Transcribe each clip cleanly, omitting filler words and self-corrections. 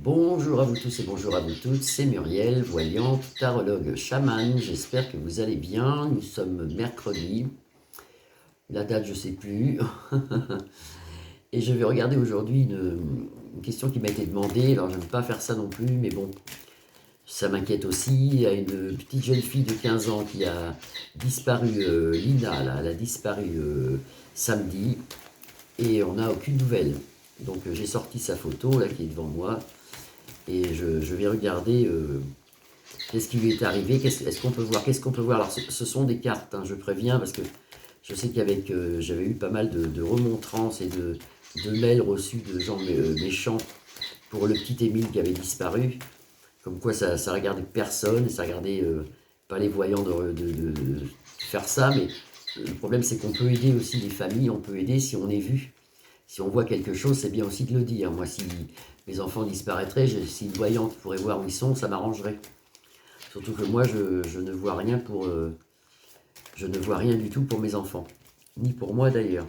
Bonjour à vous tous et bonjour à vous toutes, c'est Muriel, voyante, tarologue, chamane, j'espère que vous allez bien, nous sommes mercredi, la date je sais plus, et je vais regarder aujourd'hui une question qui m'a été demandée, alors je n'aime pas faire ça non plus, mais bon, ça m'inquiète aussi, il y a une petite jeune fille de 15 ans qui a disparu, Lina, là, elle a disparu samedi, et on n'a aucune nouvelle, donc j'ai sorti sa photo là qui est devant moi, et je vais regarder qu'est-ce qui lui est arrivé, est-ce qu'on peut voir, qu'est-ce qu'on peut voir. Alors ce sont des cartes, hein, je préviens, parce que je sais qu'avec j'avais eu pas mal de remontrances et de mails reçus de gens méchants pour le petit Émile qui avait disparu, comme quoi ça regardait personne, ça regardait pas les voyants de faire ça, mais le problème c'est qu'on peut aider aussi les familles, on peut aider si on est vu. Si on voit quelque chose, c'est bien aussi de le dire. Moi, si mes enfants disparaîtraient, si une voyante pourrait voir où ils sont, ça m'arrangerait. Surtout que moi, je ne vois rien je ne vois rien du tout pour mes enfants, ni pour moi d'ailleurs.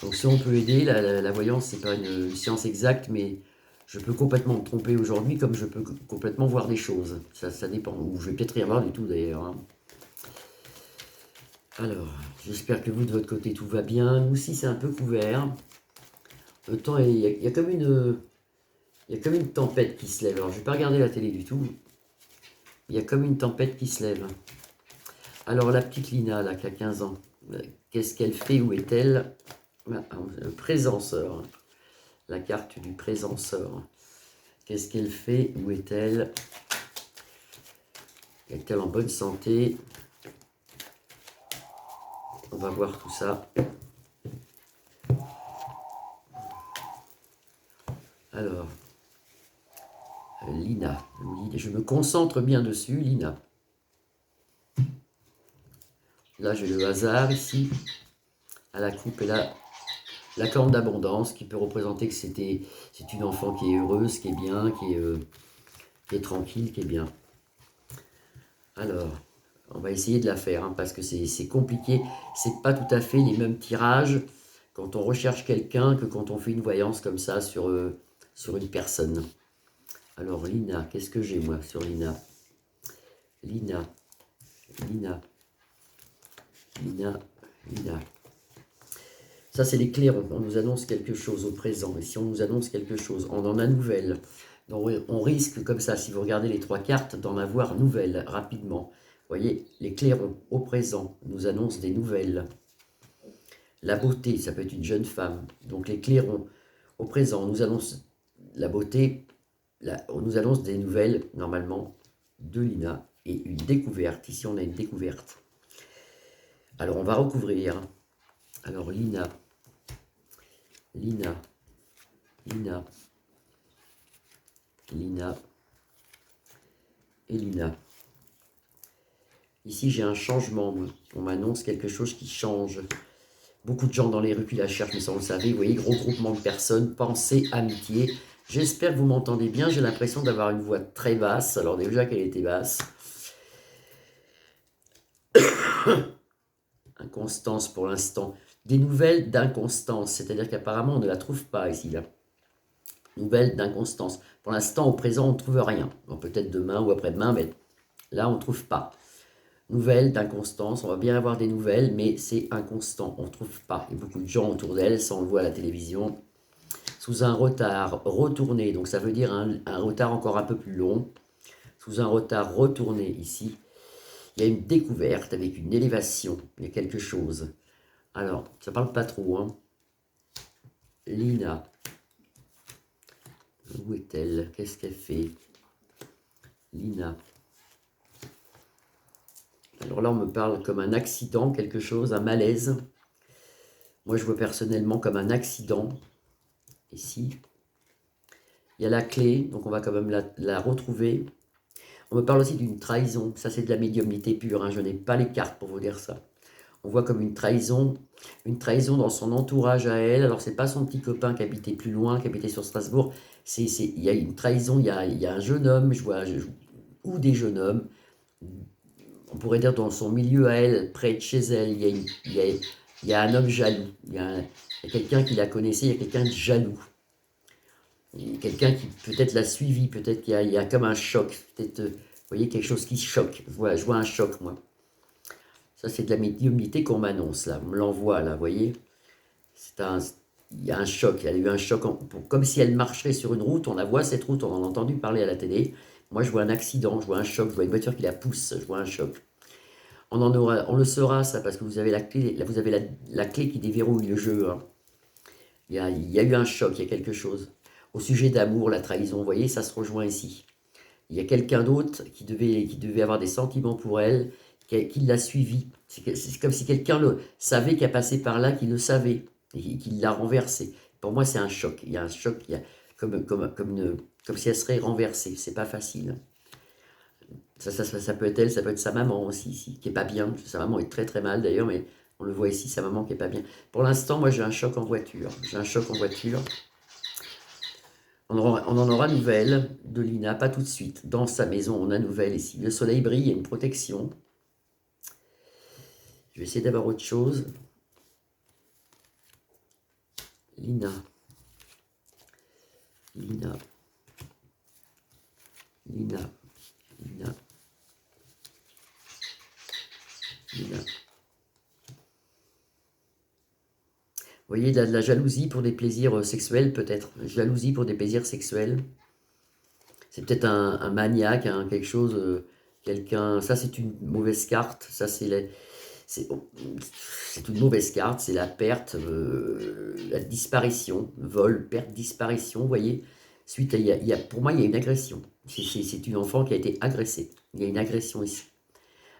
Donc si on peut aider, la voyance, c'est pas une science exacte, mais je peux complètement me tromper aujourd'hui, comme je peux complètement voir des choses. Ça dépend. Ou je vais peut-être rien voir du tout d'ailleurs, hein. Alors, j'espère que vous, de votre côté, tout va bien. Nous aussi, c'est un peu couvert. Le temps, il y a comme il y a comme une tempête qui se lève. Alors, je vais pas regarder la télé du tout. Il y a comme une tempête qui se lève. Alors, la petite Lina, là, qui a 15 ans, qu'est-ce qu'elle fait? Où est-elle? Le présenceur. La carte du présenceur. Qu'est-ce qu'elle fait? Où est-elle? Est-elle en bonne santé? On va voir tout ça. Alors, Lina. Je me concentre bien dessus, Lina. Là, j'ai le hasard ici, à la coupe, et là, la corne d'abondance, qui peut représenter que c'est une enfant qui est heureuse, qui est bien, qui est tranquille, qui est bien. Alors, on va essayer de la faire, hein, parce que c'est compliqué. C'est pas tout à fait les mêmes tirages quand on recherche quelqu'un que quand on fait une voyance comme ça sur une personne. Alors, Lina, qu'est-ce que j'ai moi sur Lina? Lina, Lina, Lina, Lina. Ça, c'est les clairons. On nous annonce quelque chose au présent. Et si on nous annonce quelque chose, on en a nouvelle. Donc, on risque, comme ça, si vous regardez les trois cartes, d'en avoir nouvelles rapidement. Vous voyez, les clairons au présent nous annoncent des nouvelles. La beauté, ça peut être une jeune femme. Donc, les clairons au présent, on nous annonce la beauté, on nous annonce des nouvelles, normalement, de Lina. Et une découverte. Ici, on a une découverte. Alors, on va recouvrir. Alors, Lina, Lina, Lina, Lina et Lina. Ici, j'ai un changement. On m'annonce quelque chose qui change. Beaucoup de gens dans les rues qui la cherchent, mais ça, on le savait. Vous voyez, gros groupement de personnes, pensée, amitié. J'espère que vous m'entendez bien. J'ai l'impression d'avoir une voix très basse. Alors déjà qu'elle était basse. Inconstance pour l'instant. Des nouvelles d'inconstance. C'est-à-dire qu'apparemment, on ne la trouve pas ici, là. Nouvelles d'inconstance. Pour l'instant, au présent, on ne trouve rien. Bon, peut-être demain ou après-demain, mais là, on ne trouve pas. Nouvelles d'inconstance, on va bien avoir des nouvelles, mais c'est inconstant, on ne trouve pas. Il y a beaucoup de gens autour d'elle, ça on le voit à la télévision, sous un retard retourné, donc ça veut dire un retard encore un peu plus long, sous un retard retourné ici, il y a une découverte avec une élévation, il y a quelque chose. Alors, ça parle pas trop, hein. Lina, où est-elle? Qu'est-ce qu'elle fait? Lina. Alors là, on me parle comme un accident, quelque chose, un malaise. Moi, je vois personnellement comme un accident. Ici, il y a la clé, donc on va quand même la retrouver. On me parle aussi d'une trahison. Ça, c'est de la médiumnité pure, hein. Je n'ai pas les cartes pour vous dire ça. On voit comme une trahison dans son entourage à elle. Alors, c'est pas son petit copain qui habitait plus loin, qui habitait sur Strasbourg. Il y a une trahison, il y a un jeune homme, ou des jeunes hommes. On pourrait dire dans son milieu à elle, près de chez elle, il y a un homme jaloux. Il y a quelqu'un qui la connaissait, il y a quelqu'un de jaloux. quelqu'un qui peut-être l'a suivi, peut-être qu'il y a comme un choc, peut-être, vous voyez, quelque chose qui choque. Je vois un choc, moi. Ça, c'est de la médiumnité qu'on m'annonce, là. On me l'envoie, là, vous voyez. Il y a un choc, il y a eu un choc, comme si elle marcherait sur une route, on la voit cette route, on en a entendu parler à la télé. Moi, je vois un accident, je vois un choc, je vois une voiture qui la pousse, je vois un choc. On le saura, ça, parce que vous avez la clé, vous avez la clé qui déverrouille le jeu. Hein. Il y a eu un choc, il y a quelque chose. Au sujet d'amour, la trahison, vous voyez, ça se rejoint ici. Il y a quelqu'un d'autre qui devait avoir des sentiments pour elle, qui l'a suivi. C'est comme si quelqu'un le savait, qui a passé par là, qui le savait, et qui l'a renversé. Pour moi, c'est un choc. Il y a un choc, il y a comme si elle serait renversée. C'est pas facile. Ça peut être elle, ça peut être sa maman aussi, ici, qui est pas bien. Sa maman est très très mal d'ailleurs, mais on le voit ici, sa maman qui est pas bien. Pour l'instant, moi j'ai un choc en voiture. J'ai un choc en voiture. On en aura nouvelle de Lina, pas tout de suite. Dans sa maison, on a nouvelle ici. Le soleil brille, il y a une protection. Je vais essayer d'avoir autre chose. Lina. Lina. Lina. Lina. Lina. Vous voyez, de la jalousie pour des plaisirs sexuels, peut-être. Jalousie pour des plaisirs sexuels. C'est peut-être un maniaque, hein, quelque chose, quelqu'un... Ça, c'est une mauvaise carte. Ça, c'est une mauvaise carte. C'est la perte, la disparition. Vol, perte, disparition, vous voyez. Suite à, pour moi, il y a une agression. C'est une enfant qui a été agressée. Il y a une agression ici.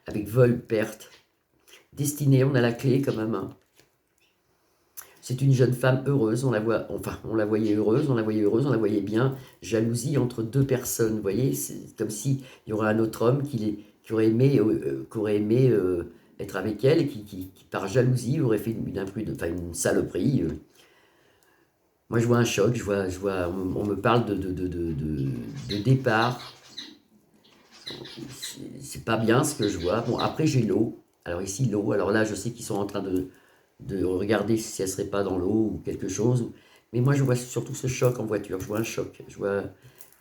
Avec vol, perte. Destinée, on a la clé quand même. Hein. C'est une jeune femme heureuse, on la voit, enfin, on la voyait heureuse, on la voyait heureuse, on la voyait bien. Jalousie entre deux personnes, vous voyez, c'est comme s'il y aurait un autre homme qui aurait aimé être avec elle et qui, par jalousie, aurait fait une saloperie. Moi, je vois un choc, on me parle de départ. C'est pas bien ce que je vois. Bon, après, j'ai l'eau. Alors ici, l'eau. Alors là, je sais qu'ils sont en train de regarder si elle serait pas dans l'eau ou quelque chose. Mais moi, je vois surtout ce choc en voiture. Je vois un choc.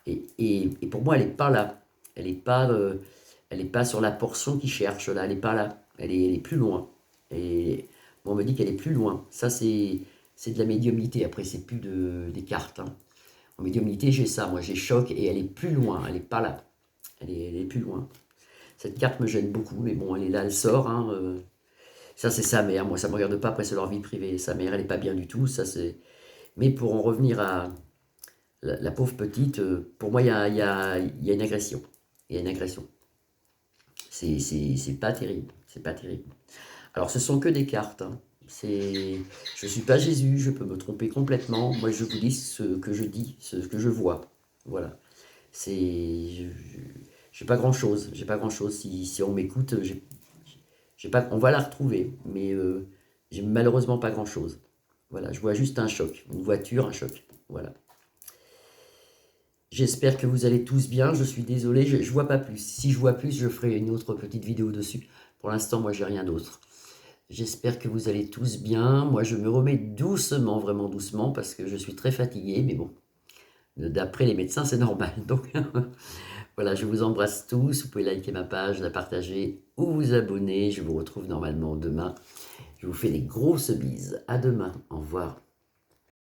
Et pour moi, elle n'est pas là. Elle est pas sur la portion qu'ils cherchent là. Elle n'est pas là. Elle est plus loin. Et bon, on me dit qu'elle est plus loin. Ça, c'est de la médiumnité. Après, c'est plus des cartes. Hein. En médiumnité, j'ai ça. Moi, j'ai choc et elle est plus loin. Elle n'est pas là. Elle est plus loin. Cette carte me gêne beaucoup, mais bon, elle est là, elle sort. Hein, ça, c'est sa mère. Moi, ça ne me regarde pas. Après, c'est leur vie privée. Sa mère, elle n'est pas bien du tout. Ça, c'est... Mais pour en revenir à la pauvre petite, pour moi, il y a une agression. Il y a une agression. C'est pas terrible. C'est pas terrible. Alors, ce sont que des cartes. Hein. Je ne suis pas Jésus. Je peux me tromper complètement. Moi, je vous dis ce que je dis, ce que je vois. Voilà. J'ai pas grand-chose. J'ai pas grand-chose. Si on m'écoute, on va la retrouver, mais j'ai malheureusement pas grand-chose. Voilà, je vois juste un choc, une voiture, un choc. Voilà. J'espère que vous allez tous bien. Je suis désolé, je vois pas plus. Si je vois plus, je ferai une autre petite vidéo dessus. Pour l'instant, moi, j'ai rien d'autre. J'espère que vous allez tous bien. Moi, je me remets doucement, vraiment doucement, parce que je suis très fatigué, mais bon, d'après les médecins, c'est normal. Donc, voilà, je vous embrasse tous. Vous pouvez liker ma page, la partager ou vous abonner. Je vous retrouve normalement demain. Je vous fais des grosses bises. À demain. Au revoir.